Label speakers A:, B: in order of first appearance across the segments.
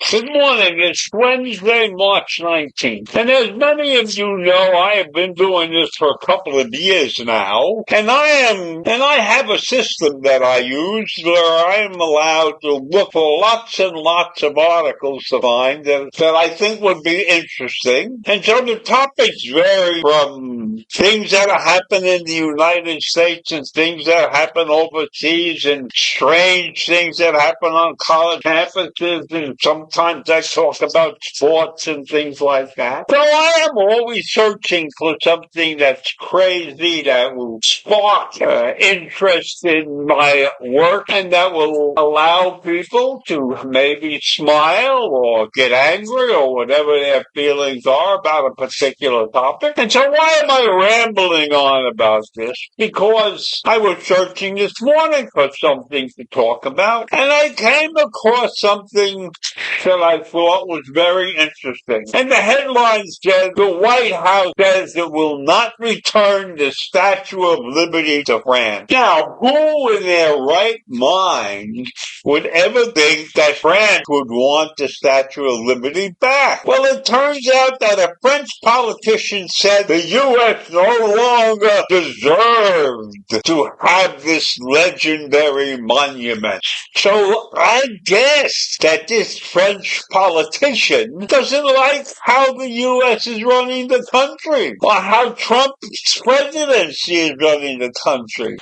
A: Good morning. It's Wednesday, March 19th. And as many of you know, I have been doing this for a couple of years now. And I have a system that I use where I am allowed to look for lots and lots of articles to find that I think would be interesting. And so the topics vary from things that happen in the United States and things that happen overseas and strange things that happen on college campuses, and sometimes I talk about sports and things like that. So I am always searching for something that's crazy, that will spark interest in my work, and that will allow people to maybe smile or get angry or whatever their feelings are about a particular topic. And so why am I rambling on about this? Because I was searching this morning for something to talk about, and I came across something that I thought was very interesting. And the headline says, the White House says it will not return the Statue of Liberty to France. Now, who in their right mind would ever think that France would want the Statue of Liberty back? Well, it turns out that a French politician said the U.S. no longer deserved to have this legendary monument. So I guess that this French politician doesn't like how the U.S. is running the country, or how Trump's presidency is running the country.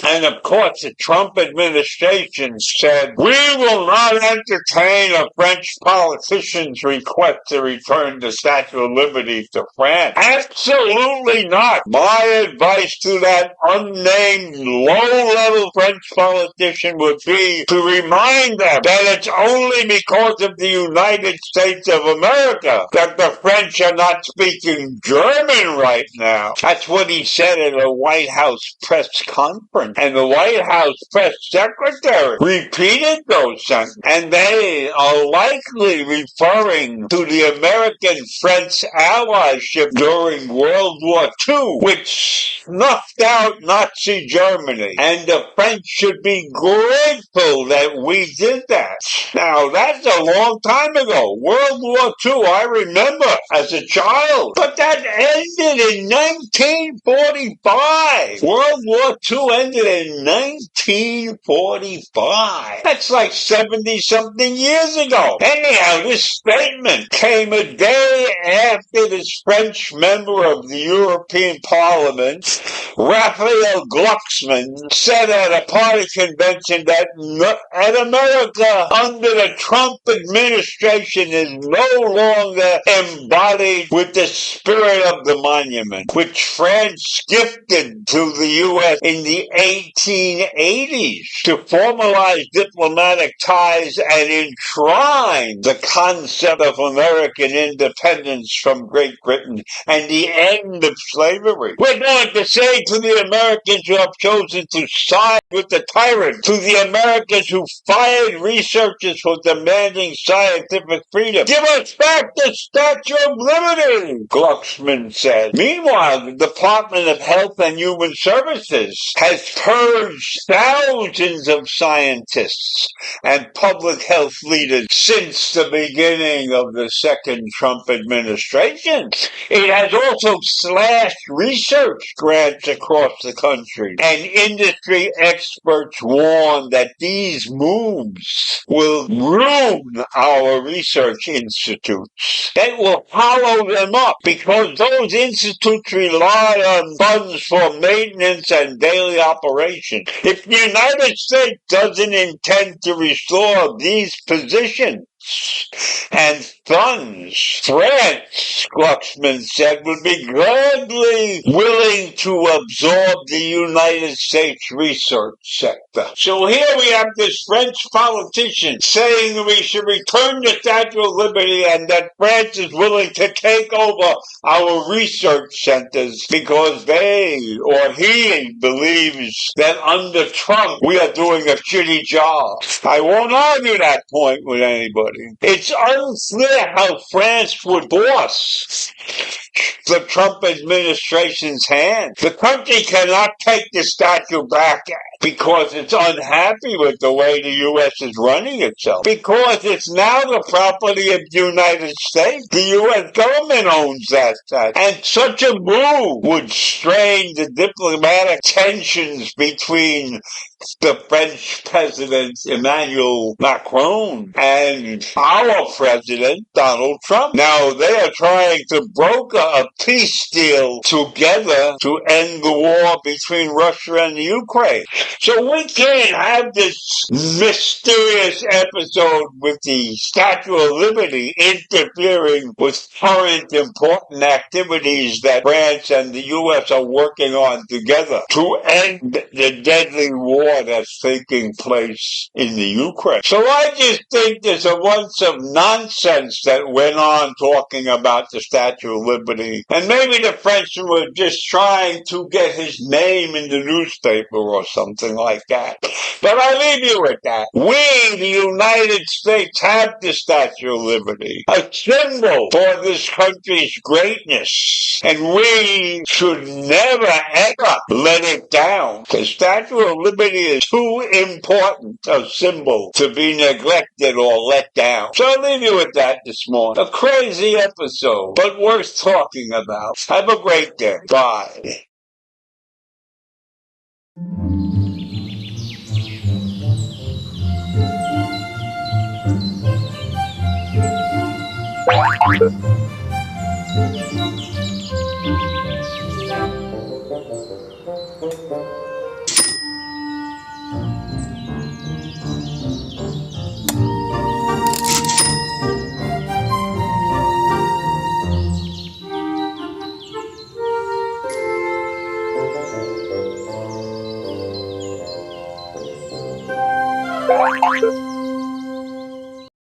A: And of course, the Trump administration said, we will not entertain a French politician's request to return the Statue of Liberty to France. Absolutely not. My advice to that unnamed low-level French politician would be to remind them that it's only because of the United States of America that the French are not speaking German right now. That's what he said at a White House press conference. And the White House press secretary repeated those sentences. And they are likely referring to the American-French allyship during World War II, which snuffed out Nazi Germany. And the French should be grateful that we did that. Now, that's a long time ago. World War II, I remember as a child. But that ended in 1945. World War II ended in 1945. That's like 70-something years ago. Anyhow, this statement came a day after this French member of the European Parliament, Raphael Glucksmann, said at a party convention that America under the Trump administration is no longer embodied with the spirit of the monument, which France gifted to the U.S. in the 1880s to formalize diplomatic ties and enshrine the concept of American independence from Great Britain and the end of slavery. We're going to say to the Americans who have chosen to side with the tyrant, to the Americans who fired researchers for demanding scientific freedom, give us back the Statue of Liberty, Glucksmann said. Meanwhile, the Department of Health and Human Services has purged thousands of scientists and public health leaders since the beginning of the second Trump administration. It has also slashed research grants across the country, and industry experts experts warn that these moves will ruin our research institutes. They will hollow them up because those institutes rely on funds for maintenance and daily operation. If the United States doesn't intend to restore these positions and funds, France, Glucksman said, would be gladly willing to absorb the United States research sector. So here we have this French politician saying we should return the Statue of Liberty and that France is willing to take over our research centers because they or he believes that under Trump we are doing a shitty job. I won't argue that point with anybody. It's unclear how France would force the Trump administration's hand. The country cannot take the statue back because it's unhappy with the way the U.S. is running itself. Because it's now the property of the United States. The U.S. government owns that statue. And such a move would strain the diplomatic tensions between the French president, Emmanuel Macron, and our president, Donald Trump. Now, they are trying to broker a peace deal together to end the war between Russia and the Ukraine. So we can't have this mysterious episode with the Statue of Liberty interfering with current important activities that France and the U.S. are working on together to end the deadly war that's taking place in the Ukraine. So I just think there's a bunch of nonsense that went on talking about the Statue of Liberty. And maybe the Frenchman was just trying to get his name in the newspaper or something like that. But I leave you with that. We, the United States, have the Statue of Liberty, a symbol for this country's greatness. And we should never, ever let it down. The Statue of Liberty is too important a symbol to be neglected or let down. So I'll leave you with that this morning. A crazy episode, but worth talking about. Have a great day. Bye.